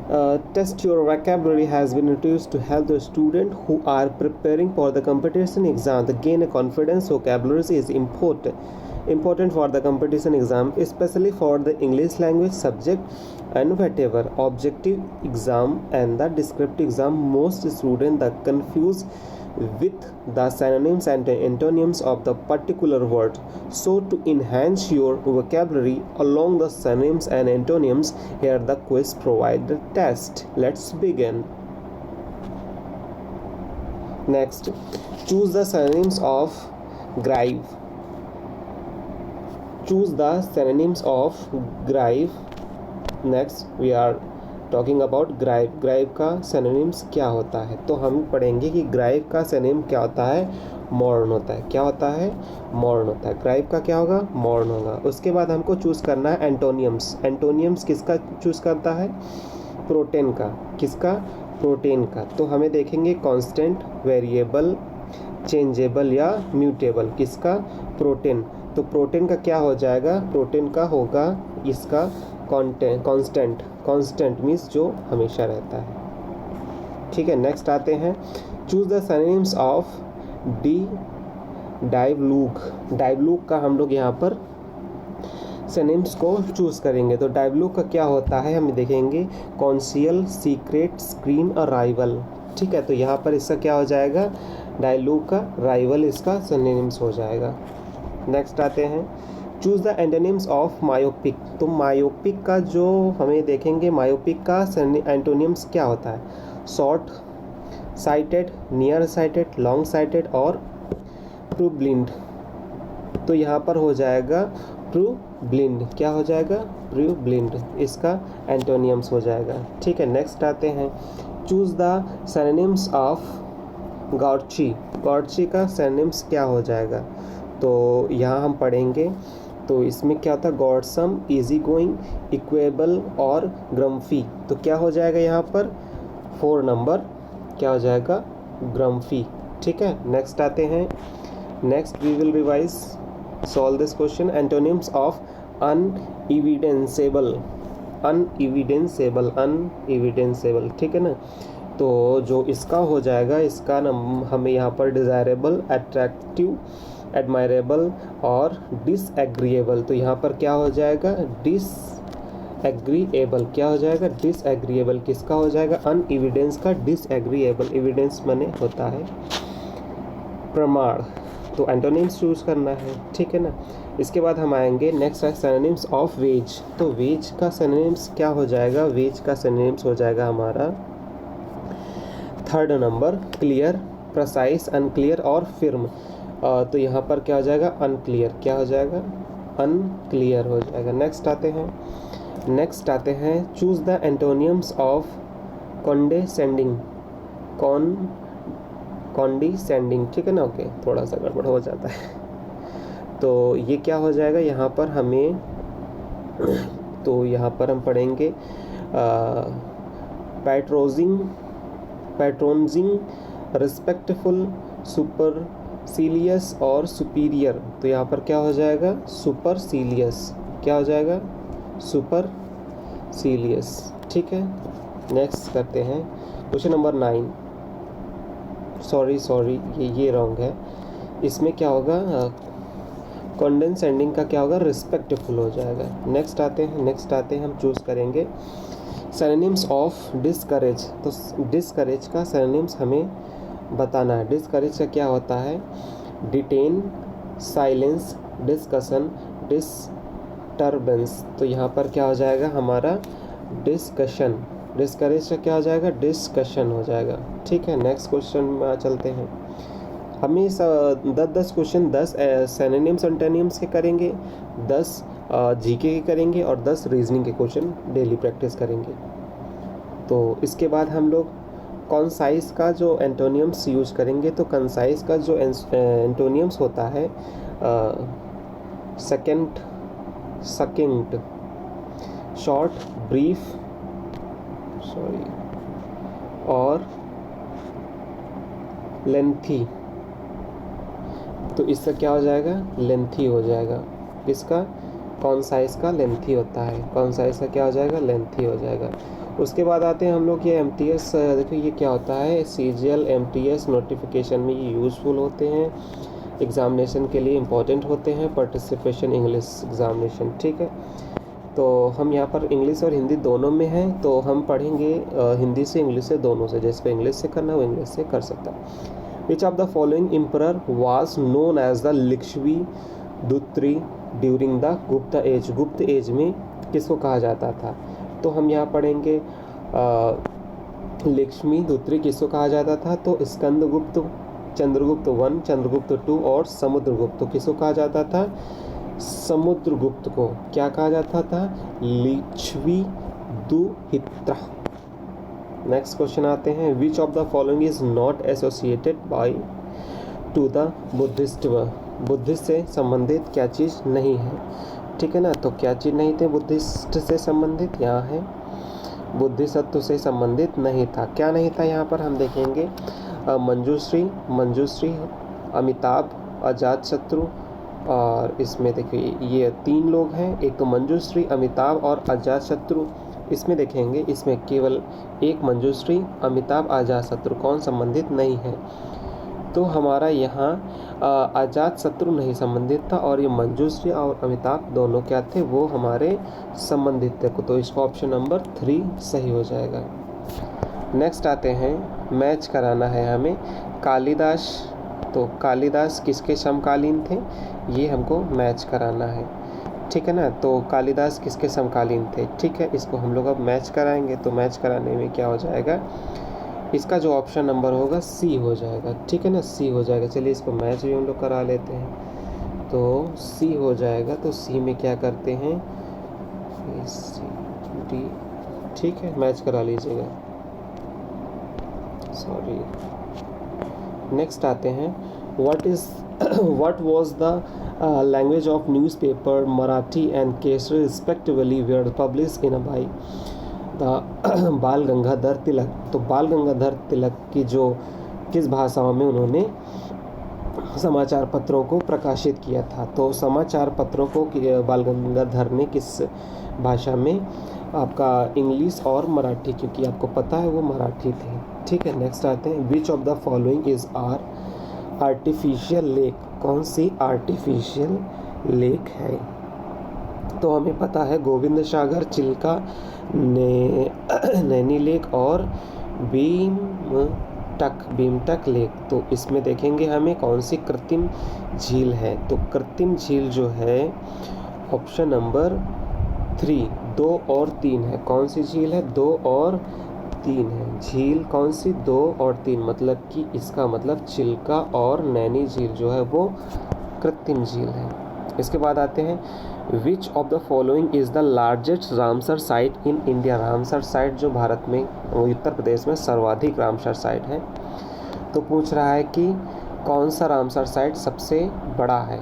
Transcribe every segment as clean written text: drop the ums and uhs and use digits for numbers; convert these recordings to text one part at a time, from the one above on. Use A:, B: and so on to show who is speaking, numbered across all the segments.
A: Test your vocabulary has been introduced to help the student who are preparing for the competition exam to gain a confidence. Vocabulary is important for the competition exam, especially for the English language subject and whatever objective exam and the descriptive exam. Most students are confused with the synonyms and antonyms of the particular word. So to enhance your vocabulary along the synonyms and antonyms, here the quiz provide the test. Let's begin. Next, choose the synonyms of grive. Choose the synonyms of grive. Next we are talking about grieve. Grieve का synonyms क्या होता है, तो हम पढ़ेंगे कि ग्राइव का synonym क्या होता है, मॉर्न होता है. क्या होता है, मॉर्न होता है. ग्राइव का क्या होगा, मॉर्न होगा. उसके बाद हमको चूज़ करना है एंटोनियम्स. एंटोनियम्स किसका चूज़ करता है, प्रोटेन का. किसका, प्रोटेन का. तो हमें देखेंगे कांस्टेंट, वेरिएबल, चेंजेबल या म्यूटेबल. किसका, प्रोटेन. तो प्रोटेन का क्या हो जाएगा, प्रोटेन का होगा इसका कांस्टेंट. कांस्टेंट मीन्स जो हमेशा रहता है. ठीक है, नेक्स्ट आते हैं. चूज द सिनोनिम्स ऑफ डाइवलूक. डाइवलूक का हम लोग यहाँ पर सिनोनिम्स को चूज करेंगे. तो डाइवलूक का क्या होता है हमें देखेंगे, कॉन्सियल, सीक्रेट, स्क्रीन और राइवल. ठीक है, तो यहाँ पर इसका क्या हो जाएगा, डाइवलूक का राइवल इसका सिनोनिम्स हो जाएगा. नेक्स्ट आते हैं. Choose the antonyms of myopic. तो मायोपिक का जो हमें देखेंगे, मायोपिक का एंटोनिम्स क्या होता है, short sighted, near sighted, long sighted और ट्रू ब्लिंड. तो यहाँ पर हो जाएगा ट्रू ब्लिंड. क्या हो जाएगा, ट्रू ब्लिंड इसका एंटोनिम्स हो जाएगा. ठीक है, नेक्स्ट आते हैं. चूज़ द सिनोनिम्स ऑफ गॉर्ची. गॉर्ची का सिनोनिम्स क्या हो जाएगा, तो यहाँ हम पढ़ेंगे. तो इसमें क्या होता है, गॉडसम, इजी गोइंग, इक्वेबल और ग्रम्फी. तो क्या हो जाएगा यहाँ पर 4 नंबर, क्या हो जाएगा, ग्रम्फी. ठीक है, नेक्स्ट आते हैं. Next we will revise solve this question. Antonyms of अनएविडेंसेबल. अनएविडेंसेबल, अनएविडेंसेबल. ठीक है ना. तो जो इसका हो जाएगा, इसका हमें यहाँ पर डिज़ायरेबल, अट्रैक्टिव, एडमायरेबल और डिसएग्रीएबल. तो यहाँ पर क्या हो जाएगा, डिसएग्रीएबल. क्या हो जाएगा, डिसएग्रीएबल. किसका हो जाएगा, अनएविडेंस का डिसएग्रीएबल. एविडेंस माने होता है प्रमाण. तो एंटोनिम्स चूज करना है. ठीक है ना. इसके बाद हम आएंगे नेक्स्ट है सिनोनिम्स ऑफ वेज. तो वेज का सिनोनिम्स क्या हो जाएगा, वेज का सिनोनिम्स हो जाएगा हमारा 3rd number, clear, precise, unclear और फिर्म. तो यहाँ पर क्या हो जाएगा, अनक्लियर. क्या हो जाएगा, अनक्लियर हो जाएगा. नेक्स्ट आते हैं. Choose the antonyms of condescending. Condescending. ठीक है ना. ओके, थोड़ा सा गड़बड़ हो जाता है. तो ये क्या हो जाएगा यहाँ पर हमें, तो यहाँ पर हम पढ़ेंगे पैट्रोनिजिंग, रिस्पेक्टफुल, सुपरसीलियस और सुपीरियर. तो यहाँ पर क्या हो जाएगा, सुपरसीलियस. क्या हो जाएगा, सुपरसीलियस. ठीक है, नेक्स्ट करते हैं. Question number 9. सॉरी ये रॉन्ग है. इसमें क्या होगा, कॉन्डेसेंडिंग का क्या होगा, रिस्पेक्टफुल हो जाएगा. नेक्स्ट आते हैं हम चूज़ करेंगे सिनोनिम्स ऑफ डिस्करेज. तो डिस्करेज का सिनोनिम्स हमें बताना है. डिस्करेज का क्या होता है, डिटेन, साइलेंस, डिस्कशन, डिस्टर्बेंस. तो यहाँ पर क्या हो जाएगा हमारा, डिस्कशन. डिस्करेज का क्या हो जाएगा, डिस्कशन हो जाएगा. ठीक है, नेक्स्ट क्वेश्चन में चलते हैं. हमें 10 क्वेश्चन 10 सिनोनिम्स एंटोनिम्स के करेंगे, 10 जीके के करेंगे और 10 रीजनिंग के क्वेश्चन डेली प्रैक्टिस करेंगे. तो इसके बाद हम लोग कॉन्साइज का जो एंटोनियम्स यूज करेंगे. तो कंसाइज का जो एंटोनियम्स होता है, सेकेंड, शॉर्ट, ब्रीफ, और लेंथी. तो इसका क्या हो जाएगा, लेंथी हो जाएगा. इसका कॉन्साइज का लेंथी होता है. कॉन्साइज का क्या हो जाएगा, लेंथी हो जाएगा. उसके बाद आते हैं हम लोग ये MTS। देखिए ये क्या होता है, CGL MTS नोटिफिकेशन में ये यूज़फुल होते हैं, एग्ज़ामिनेशन के लिए इम्पोर्टेंट होते हैं, पार्टिसिपेशन इंग्लिश एग्ज़ामिनेशन। ठीक है, तो हम यहाँ पर इंग्लिश और हिंदी दोनों में हैं, तो हम पढ़ेंगे हिंदी से इंग्लिश से दोनों से, जिसको इंग्लिश से करना है वो इंग्लिश से कर सकता है। Which of the following emperor was known as the Lichchhavi दुत्री during the Gupta age. Gupta age में किसको कहा जाता था, तो हम यहाँ पढ़ेंगे लक्ष्मी दुत्री किसको कहा जाता था, तो स्कंदगुप्त, चंद्रगुप्त 1, चंद्रगुप्त 2 और समुद्रगुप्त किसको कहा जाता था, समुद्रगुप्त को क्या कहा जाता था, लिच्छवी दुहित्रा। नेक्स्ट क्वेश्चन आते हैं, विच of the following is not associated by two the Buddhist. Buddhist से संबंधित क्या चीज़ नहीं है, ठीक है ना, तो क्या चीज़ नहीं थे बुद्धिस्ट से संबंधित, यहाँ है बुद्धिसत्व से संबंधित नहीं था। क्या नहीं था यहाँ पर हम देखेंगे, मंजूश्री, अमिताभ, अजातशत्रु, और इसमें देखिए ये 3 लोग हैं, एक तो मंजूश्री, अमिताभ और अजातशत्रु। इसमें देखेंगे इसमें केवल एक मंजूश्री, अमिताभ, अजातशत्रु कौन संबंधित नहीं है, तो हमारा यहाँ अजातशत्रु नहीं संबंधित था और ये मंजूश्री और अमिताभ दोनों क्या थे, वो हमारे संबंधित थे, तो इसका ऑप्शन नंबर 3 सही हो जाएगा। नेक्स्ट आते हैं, मैच कराना है हमें कालिदास, तो कालिदास किसके समकालीन थे, ये हमको मैच कराना है, ठीक है ना, तो कालिदास किसके समकालीन थे। ठीक है, इसको हम लोग अब मैच कराएंगे, तो मैच कराने में क्या हो जाएगा, इसका जो ऑप्शन नंबर होगा C हो जाएगा, ठीक है ना, C हो जाएगा। चलिए इसको मैच भी हम लोग करा लेते हैं, तो C हो जाएगा, तो C में क्या करते हैं, D, ठीक है, मैच करा लीजिएगा, सॉरी। नेक्स्ट आते हैं, what was the language of newspaper Marathi and Kesari respectively were published in by the बाल गंगाधर तिलक। तो बाल गंगाधर तिलक की जो किस भाषाओं में उन्होंने समाचार पत्रों को प्रकाशित किया था, तो समाचार पत्रों को बाल गंगाधर ने किस भाषा में, आपका इंग्लिश और मराठी, क्योंकि आपको पता है वो मराठी थे। ठीक है, नेक्स्ट आते हैं, विच of the following is artificial lake. कौन सी आर्टिफिशियल लेक है, तो हमें पता है गोविंद सागर, चिल्का, नैनी लेक और भीमटक लेक। तो इसमें देखेंगे हमें कौन सी कृत्रिम झील है, तो कृत्रिम झील जो है ऑप्शन नंबर 3, 2 और 3 है। कौन सी झील है, 2 और 3 है झील, कौन सी 2 और 3, मतलब कि इसका मतलब चिल्का और नैनी झील जो है वो कृत्रिम झील है। इसके बाद आते हैं, विच of the following is the largest Ramsar site in India. Ramsar site जो भारत में, उत्तर प्रदेश में सर्वाधिक रामसर साइट है, तो पूछ रहा है कि कौन सा रामसर साइट सबसे बड़ा है,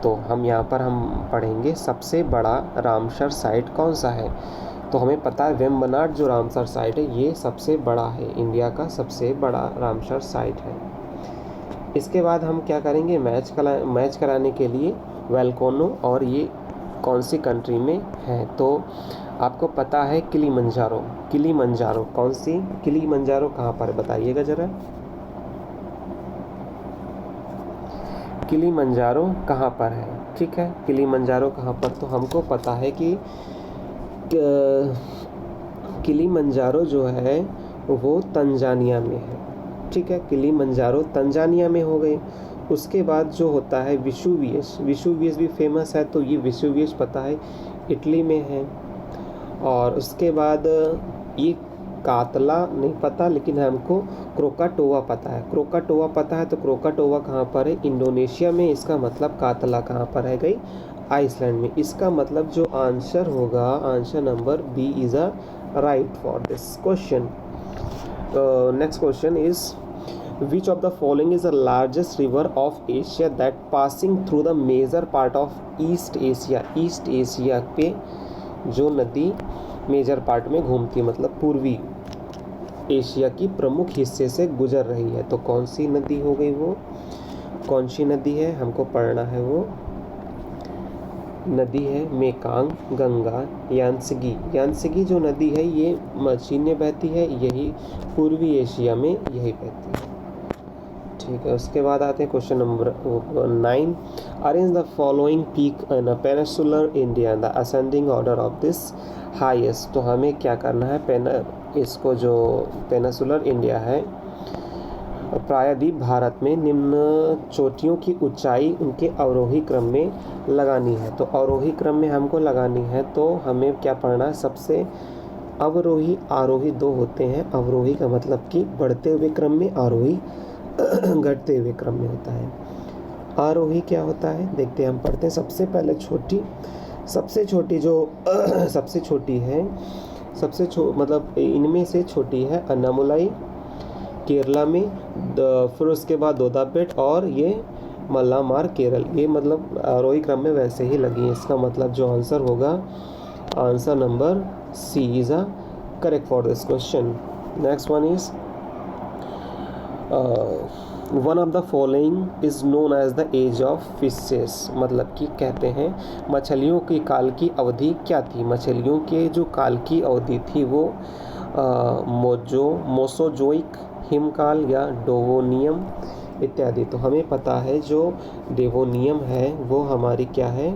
A: तो हम यहाँ पर हम पढ़ेंगे सबसे बड़ा रामसर साइट कौन सा है, तो हमें पता है वेम्बनाड जो रामसर साइट है ये सबसे बड़ा है, इंडिया का सबसे बड़ा रामसर साइट है। इसके बाद हम क्या करेंगे, मैच कराने के लिए वेलकोनो, और ये कौन सी कंट्री में है, तो आपको पता है किलीमंजारो कौन सी, किलीमंजारो कहाँ पर बताइएगा ज़रा, किलीमंजारो कहाँ पर है। ठीक है, किलीमंजारो कहाँ पर, तो हमको पता है कि किलीमंजारो जो है वो तंजानिया में है। ठीक है, किलीमंजारो तंजानिया में हो गई। उसके बाद जो होता है विशुवियस भी फेमस है, तो ये विशुवियस पता है इटली में है। और उसके बाद ये कातला नहीं पता, लेकिन हमको क्रोकाटोवा पता है। तो क्रोकाटोवा कहाँ पर है, इंडोनेशिया में। इसका मतलब कातला कहाँ पर है गई, आइसलैंड में। इसका मतलब जो आंसर होगा, answer number B is a right for this question. Next question is, which of the following is the largest river of Asia that passing through the major part of East Asia। East Asia पे जो नदी major part में घूमती है, मतलब पूर्वी Asia की प्रमुख हिस्से से गुजर रही है, तो कौन सी नदी हो गई, वो कौन सी नदी है हमको पढ़ना है, वो नदी है मेकांग, गंगा, यांत्सगी। यांत्सगी जो नदी है ये चीन में बहती है, यही पूर्वी एशिया में यही बहती है। ठीक है, उसके बाद आते हैं question number 9। Arrange the following peak in peninsular India in the ascending order of this highest. तो हमें क्या करना है, इसको जो पेनिनसुलर इंडिया है प्रायद्वीप भारत में निम्न चोटियों की ऊंचाई उनके अवरोही क्रम में लगानी है। तो अवरोही क्रम में हमको लगानी है तो हमें क्या पढ़ना है, सबसे अवरोही आरोही दो होते हैं। अवरोही का मतलब कि बढ़ते हुए क्रम में, आरोही घटते हुए क्रम में होता है। आरोही क्या होता है देखते हैं, हम पढ़ते हैं। सबसे पहले सबसे छोटी जो सबसे छोटी है, मतलब इनमें से छोटी है अन्नामुलाई केरला में, फिर उसके बाद दोदापेट और ये मल्लामार केरल। ये मतलब आरोही क्रम में वैसे ही लगी है। इसका मतलब जो आंसर होगा, answer number C is a correct for this question. Next one is one of the following is known as the age of fishes. मतलब कि कहते हैं मछलियों की काल की अवधि क्या थी। मछलियों के जो काल की अवधि थी वो मोसोजोइक, हिमकाल या डेवोनियम इत्यादि। तो हमें पता है जो डेवोनियम है वो हमारी क्या है,